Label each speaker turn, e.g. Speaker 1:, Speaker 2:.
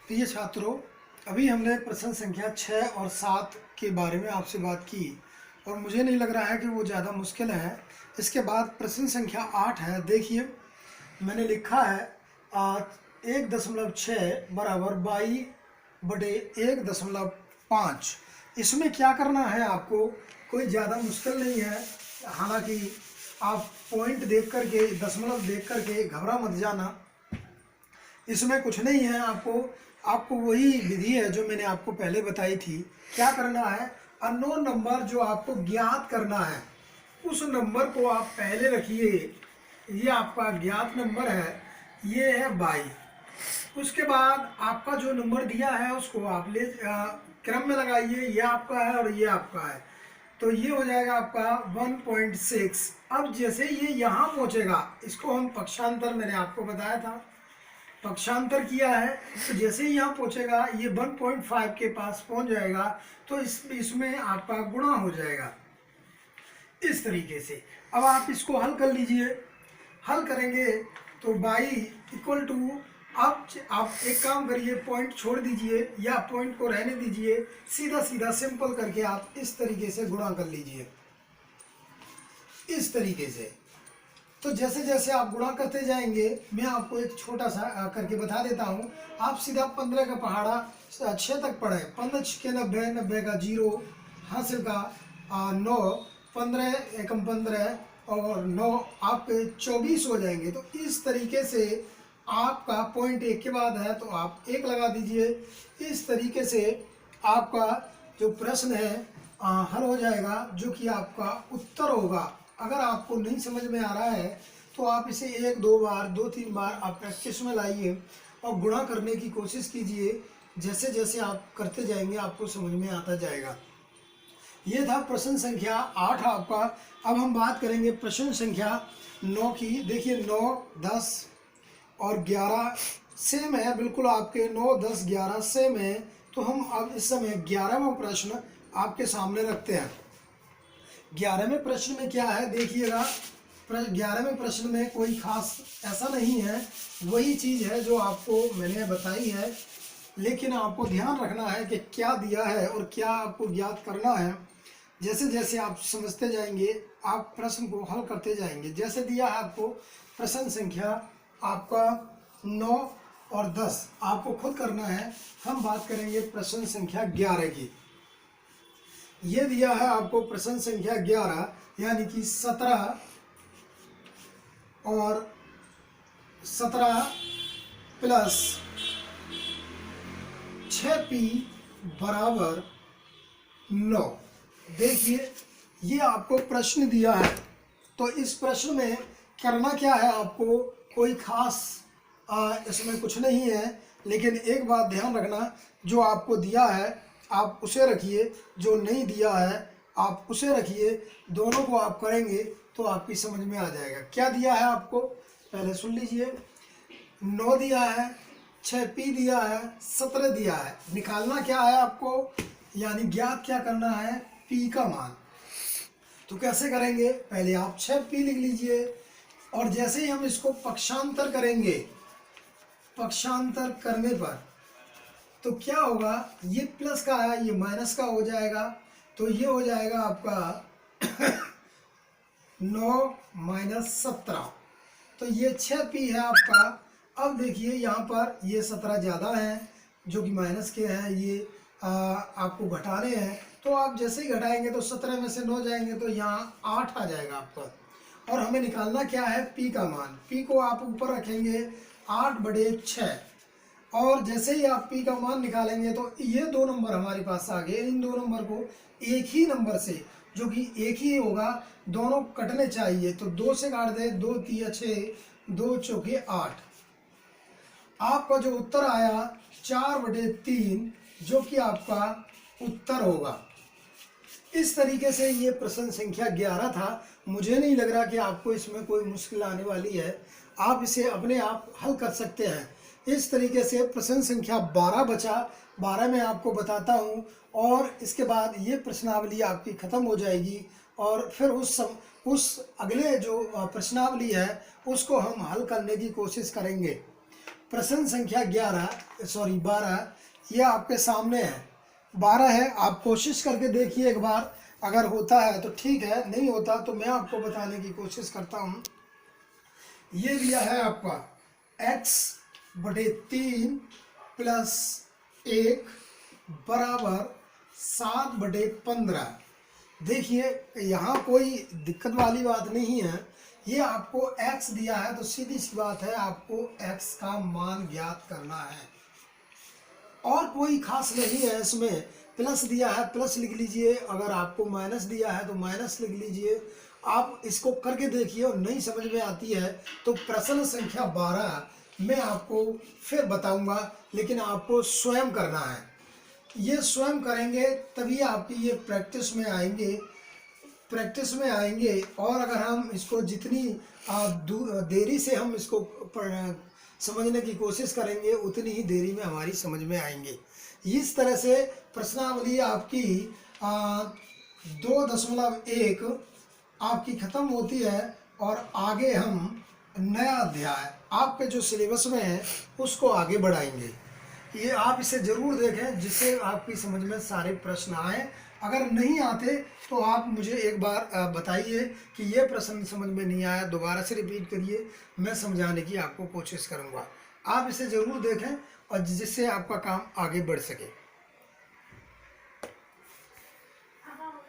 Speaker 1: प्रिय छात्रों, अभी हमने प्रश्न संख्या 6 और 7 के बारे में आपसे बात की और मुझे नहीं लग रहा है कि वो ज़्यादा मुश्किल है। इसके बाद प्रश्न संख्या 8 है। देखिए, मैंने लिखा है 1.6 बराबर 22/1.5। इसमें क्या करना है आपको, कोई ज़्यादा मुश्किल नहीं है। हालांकि आप पॉइंट देख करके, दशमलव देख करके घबरा मत जाना। इसमें कुछ नहीं है। आपको वही विधि है जो मैंने आपको पहले बताई थी। क्या करना है, अननोन नंबर जो आपको ज्ञात करना है उस नंबर को आप पहले रखिए। ये आपका ज्ञात नंबर है, ये है 22। उसके बाद आपका जो नंबर दिया है उसको आप क्रम में लगाइए। ये आपका है और ये आपका है, तो ये हो जाएगा आपका 1.6। अब जैसे ये यहाँ पहुँचेगा, इसको हम पक्षांतर, मैंने आपको बताया था, पक्षांतर किया है। तो जैसे ही यहाँ पहुँचेगा ये 1.5 के पास पहुँच जाएगा, तो इसमें आपका गुणा हो जाएगा इस तरीके से। अब आप इसको हल कर लीजिए। हल करेंगे तो बाई इक्वल टू, आप एक काम करिए, पॉइंट छोड़ दीजिए या पॉइंट को रहने दीजिए, सीधा सीधा सिंपल करके आप इस तरीके से गुणा कर लीजिए, इस तरीके से। तो जैसे जैसे आप गुणा करते जाएंगे, मैं आपको एक छोटा सा करके बता देता हूँ। आप सीधा 15 का पहाड़ा 6 तक पढ़े। 15 6 90, 90 का 0, हासिल का 9, 15 एकम 15 और 9 आपके 24 हो जाएंगे। तो इस तरीके से आपका पॉइंट 1 के बाद है तो आप 1 लगा दीजिए। इस तरीके से आपका जो प्रश्न है हल हो जाएगा, जो कि आपका उत्तर होगा। अगर आपको नहीं समझ में आ रहा है तो आप इसे 1-2 बार, 2-3 बार आप प्रैक्टिस में लाइए और गुणा करने की कोशिश कीजिए। जैसे जैसे आप करते जाएंगे आपको समझ में आता जाएगा। ये था प्रश्न संख्या 8 आपका। अब हम बात करेंगे प्रश्न संख्या 9 की। देखिए 9, 10 और 11 सेम है, बिल्कुल आपके 9, 10, 11 सेम है। तो हम अब इस समय 11वां प्रश्न आपके सामने रखते हैं। 11वें प्रश्न में क्या है देखिएगा। 11वें प्रश्न में कोई खास ऐसा नहीं है, वही चीज़ है जो आपको मैंने बताई है, लेकिन आपको ध्यान रखना है कि क्या दिया है और क्या आपको ज्ञात करना है। जैसे जैसे आप समझते जाएंगे आप प्रश्न को हल करते जाएंगे। जैसे दिया है आपको प्रश्न संख्या आपका 9 और 10 आपको खुद करना है। हम बात करेंगे प्रश्न संख्या 11 की। ये दिया है आपको प्रश्न संख्या 11, यानी कि 17 और 17 प्लस 6p बराबर 9। देखिए ये आपको प्रश्न दिया है, तो इस प्रश्न में करना क्या है आपको, कोई खास इसमें कुछ नहीं है। लेकिन एक बात ध्यान रखना, जो आपको दिया है आप उसे रखिए, जो नहीं दिया है आप उसे रखिए। दोनों को आप करेंगे तो आपकी समझ में आ जाएगा। क्या दिया है आपको पहले सुन लीजिए। 9 दिया है, 6p दिया है, 17 दिया है। निकालना क्या है आपको, यानी ज्ञात क्या करना है, p का मान। तो कैसे करेंगे, पहले आप 6p लिख लीजिए और जैसे ही हम इसको पक्षांतर करेंगे, पक्षांतर करने पर तो क्या होगा, ये प्लस का है, ये माइनस का हो जाएगा। तो ये हो जाएगा आपका 9 माइनस 17। तो ये 6p है आपका। अब देखिए यहाँ पर ये 17 ज़्यादा है जो कि माइनस के हैं, ये आपको घटाने हैं। तो आप जैसे ही घटाएंगे तो 17 में से 9 जाएंगे तो यहाँ 8 आ जाएगा आपका। और हमें निकालना क्या है, p का मान। p को आप ऊपर रखेंगे 8/6 और जैसे ही आप p का मान निकालेंगे तो ये 2 नंबर हमारे पास आ गए। इन 2 नंबर को एक ही नंबर से, जो कि एक ही होगा, दोनों कटने चाहिए। तो 2 से काट दे, 2 3 6, 2 चौके 8। आपका जो उत्तर आया 4/3, जो कि आपका उत्तर होगा। इस तरीके से ये प्रश्न संख्या 11 था। मुझे नहीं लग रहा कि आपको इसमें कोई मुश्किल आने वाली है, आप इसे अपने आप हल कर सकते हैं। इस तरीके से प्रश्न संख्या 12 बचा। 12 में आपको बताता हूँ और इसके बाद ये प्रश्नावली आपकी ख़त्म हो जाएगी और फिर उस अगले जो प्रश्नावली है उसको हम हल करने की कोशिश करेंगे। प्रश्न संख्या 12, ये आपके सामने है। 12 है, आप कोशिश करके देखिए एक बार, अगर होता है तो ठीक है, नहीं होता तो मैं आपको बताने की कोशिश करता हूँ। ये दिया है आपका x/3 प्लस 1 बराबर 7/15। देखिए यहाँ कोई दिक्कत वाली बात नहीं है, ये आपको x दिया है तो सीधी सी बात है, आपको x का मान ज्ञात करना है और कोई खास नहीं है इसमें। प्लस दिया है प्लस लिख लीजिए, अगर आपको माइनस दिया है तो माइनस लिख लीजिए। आप इसको करके देखिए और नहीं समझ में आती है तो प्रश्न संख्या 12 मैं आपको फिर बताऊंगा, लेकिन आपको स्वयं करना है। ये स्वयं करेंगे तभी आपकी ये प्रैक्टिस में आएंगे। और अगर हम इसको जितनी देरी से हम इसको समझने की कोशिश करेंगे उतनी ही देरी में हमारी समझ में आएंगे। इस तरह से प्रश्नावली आपकी 2.1 आपकी खत्म होती है और आगे हम नया अध्याय आपके जो सिलेबस में है उसको आगे बढ़ाएंगे। ये आप इसे जरूर देखें जिससे आपकी समझ में सारे प्रश्न आए। अगर नहीं आते तो आप मुझे एक बार बताइए कि ये प्रश्न समझ में नहीं आया, दोबारा से रिपीट करिए, मैं समझाने की आपको कोशिश करूँगा। आप इसे ज़रूर देखें और जिससे आपका काम आगे बढ़ सके।